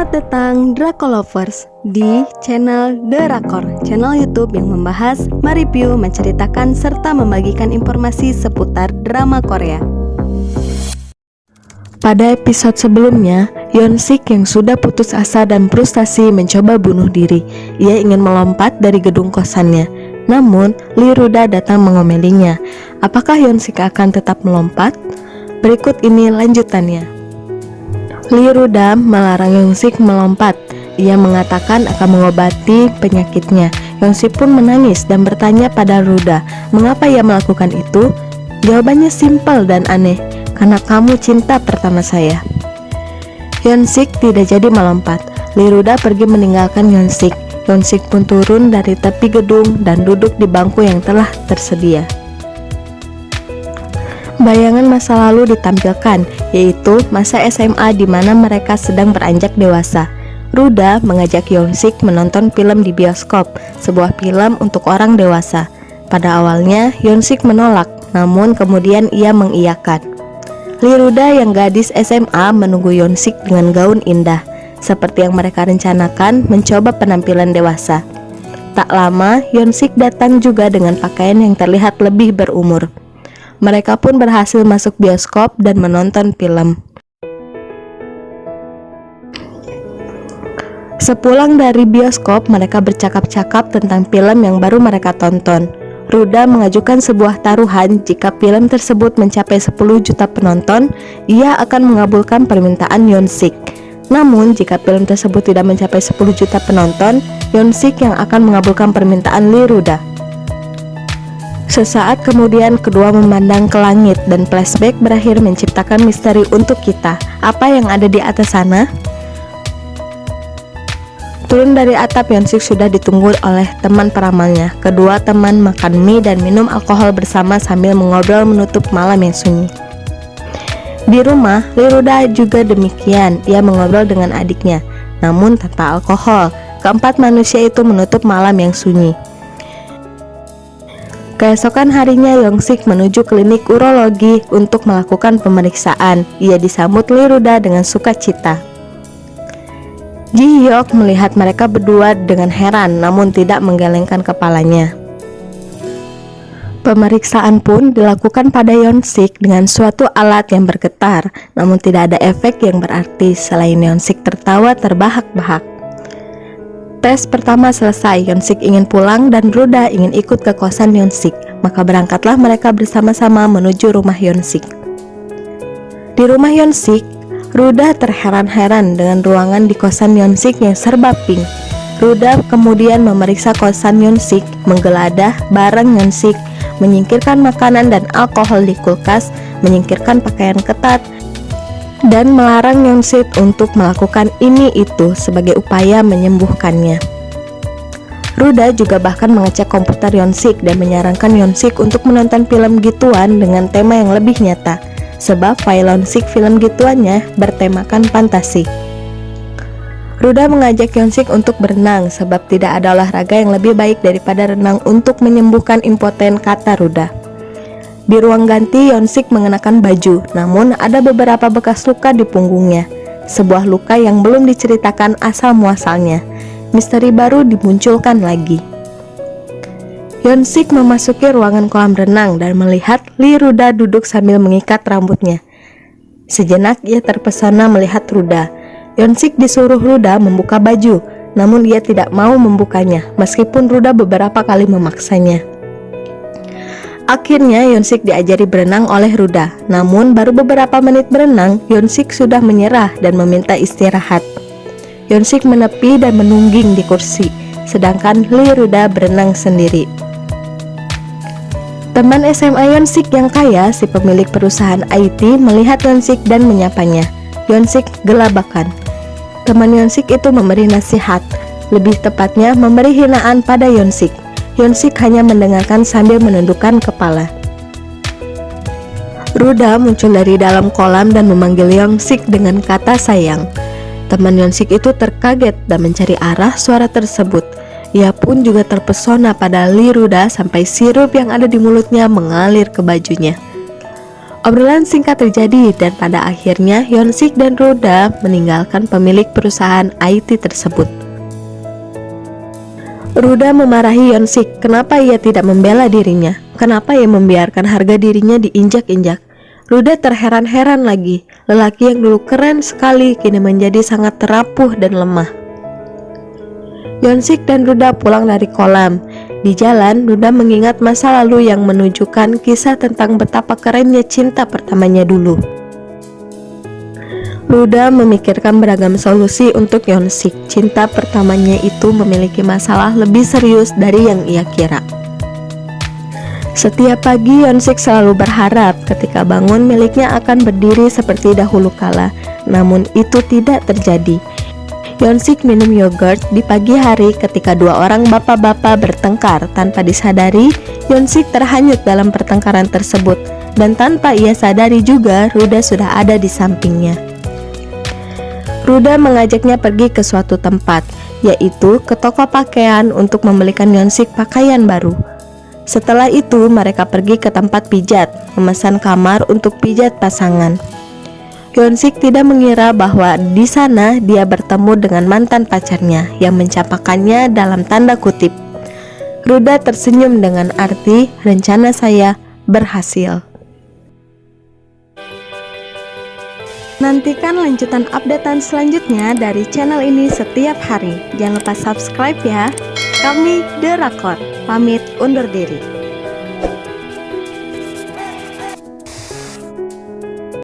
Selamat datang Dracolovers di channel Drakor, channel YouTube yang membahas, mereview, menceritakan, serta membagikan informasi seputar drama Korea. Pada episode sebelumnya, Yeon-sik yang sudah putus asa dan frustasi mencoba bunuh diri. Ia ingin melompat dari gedung kosannya. Namun, Lee Ruda datang mengomelinya. Apakah Yeon-sik akan tetap melompat? Berikut ini lanjutannya. Lee Ruda melarang Yeon-sik melompat. Ia mengatakan akan mengobati penyakitnya. Yeon-sik pun menangis dan bertanya pada Ruda, mengapa ia melakukan itu? Jawabannya simpel dan aneh, karena kamu cinta pertama saya. Yeon-sik tidak jadi melompat. Lee Ruda pergi meninggalkan Yeon-sik. Yeon-sik pun turun dari tepi gedung dan duduk di bangku yang telah tersedia. Bayangan masa lalu ditampilkan, yaitu masa SMA di mana mereka sedang beranjak dewasa. Ruda mengajak Yeon-sik menonton film di bioskop, sebuah film untuk orang dewasa. Pada awalnya, Yeon-sik menolak, namun kemudian ia mengiyakan. Lee Ruda yang gadis SMA menunggu Yeon-sik dengan gaun indah, seperti yang mereka rencanakan mencoba penampilan dewasa. Tak lama, Yeon-sik datang juga dengan pakaian yang terlihat lebih berumur. Mereka pun berhasil masuk bioskop dan menonton film. Sepulang dari bioskop, mereka bercakap-cakap tentang film yang baru mereka tonton. Ruda mengajukan sebuah taruhan jika film tersebut mencapai 10 juta penonton, ia akan mengabulkan permintaan Yeon-sik. Namun, jika film tersebut tidak mencapai 10 juta penonton, Yeon-sik yang akan mengabulkan permintaan Lee Ruda. Sesaat kemudian kedua memandang ke langit dan flashback berakhir menciptakan misteri untuk kita. Apa yang ada di atas sana? Turun dari atap, Yeon-sik sudah ditunggu oleh teman peramalnya. Kedua teman makan mie dan minum alkohol bersama sambil mengobrol menutup malam yang sunyi. Di rumah, Lee Ruda juga demikian. Ia mengobrol dengan adiknya, namun tanpa alkohol. Keempat manusia itu menutup malam yang sunyi. Keesokan harinya, Yeon-sik menuju klinik urologi untuk melakukan pemeriksaan. Ia disambut Lee Ruda dengan sukacita. Ji Hyuk melihat mereka berdua dengan heran, namun tidak menggelengkan kepalanya. Pemeriksaan pun dilakukan pada Yeon-sik dengan suatu alat yang bergetar, namun tidak ada efek yang berarti selain Yeon-sik tertawa terbahak-bahak. Tes pertama selesai, Yeon-sik ingin pulang dan Ruda ingin ikut ke kosan Yeon-sik. Maka berangkatlah mereka bersama-sama menuju rumah Yeon-sik. Di rumah Yeon-sik, Ruda terheran-heran dengan ruangan di kosan Yeon-sik yang serba pink. Ruda kemudian memeriksa kosan Yeon-sik, menggeledah barang Yeon-sik, menyingkirkan makanan dan alkohol di kulkas, menyingkirkan pakaian ketat, dan melarang Yeon-sik untuk melakukan ini itu sebagai upaya menyembuhkannya. Ruda juga bahkan mengecek komputer Yeon-sik dan menyarankan Yeon-sik untuk menonton film gituan dengan tema yang lebih nyata, sebab file Yeon-sik film gituannya bertemakan fantasi. Ruda mengajak Yeon-sik untuk berenang sebab tidak ada olahraga yang lebih baik daripada renang untuk menyembuhkan impoten, kata Ruda. Di ruang ganti, Yeon-sik mengenakan baju, namun ada beberapa bekas luka di punggungnya. Sebuah luka yang belum diceritakan asal-muasalnya. Misteri baru dimunculkan lagi. Yeon-sik memasuki ruangan kolam renang dan melihat Lee Ruda duduk sambil mengikat rambutnya. Sejenak ia terpesona melihat Ruda. Yeon-sik disuruh Ruda membuka baju, namun ia tidak mau membukanya, meskipun Ruda beberapa kali memaksanya. Akhirnya Yeon-sik diajari berenang oleh Ruda. Namun baru beberapa menit berenang, Yeon-sik sudah menyerah dan meminta istirahat. Yeon-sik menepi dan menungging di kursi, sedangkan Lee Ruda berenang sendiri. Teman SMA Yeon-sik yang kaya, si pemilik perusahaan IT, melihat Yeon-sik dan menyapanya. Yeon-sik gelabakan. Teman Yeon-sik itu memberi nasihat, lebih tepatnya memberi hinaan pada Yeon-sik. Yeon-sik hanya mendengarkan sambil menundukkan kepala. Ruda muncul dari dalam kolam dan memanggil Yeon-sik dengan kata sayang. Teman Yeon-sik itu terkaget dan mencari arah suara tersebut. Ia pun juga terpesona pada Lee Ruda sampai sirup yang ada di mulutnya mengalir ke bajunya. Obrolan singkat terjadi dan pada akhirnya Hyun-sik dan Ruda meninggalkan pemilik perusahaan IT tersebut. Ruda memarahi Hyun-sik, kenapa ia tidak membela dirinya? Kenapa ia membiarkan harga dirinya diinjak-injak? Ruda terheran-heran lagi, lelaki yang dulu keren sekali kini menjadi sangat rapuh dan lemah. Hyun-sik dan Ruda pulang dari kolam. Di jalan, Ruda mengingat masa lalu yang menunjukkan kisah tentang betapa kerennya cinta pertamanya dulu. Ruda memikirkan beragam solusi untuk Hyun-sik. Cinta pertamanya itu memiliki masalah lebih serius dari yang ia kira. Setiap pagi Hyun-sik selalu berharap ketika bangun miliknya akan berdiri seperti dahulu kala. Namun itu tidak terjadi. Hyun-sik minum yogurt di pagi hari ketika dua orang bapak-bapak bertengkar. Tanpa disadari, Hyun-sik terhanyut dalam pertengkaran tersebut. Dan tanpa ia sadari juga, Ruda sudah ada di sampingnya. Ruda mengajaknya pergi ke suatu tempat, yaitu ke toko pakaian untuk membelikan Hyun-sik pakaian baru. Setelah itu, mereka pergi ke tempat pijat, memesan kamar untuk pijat pasangan. Hyun-sik tidak mengira bahwa di sana dia bertemu dengan mantan pacarnya yang mencapakannya dalam tanda kutip. Ruda tersenyum dengan arti rencana saya berhasil. Nantikan lanjutan updatean selanjutnya dari channel ini setiap hari. Jangan lupa subscribe ya. Kami The Rakor, pamit undur diri.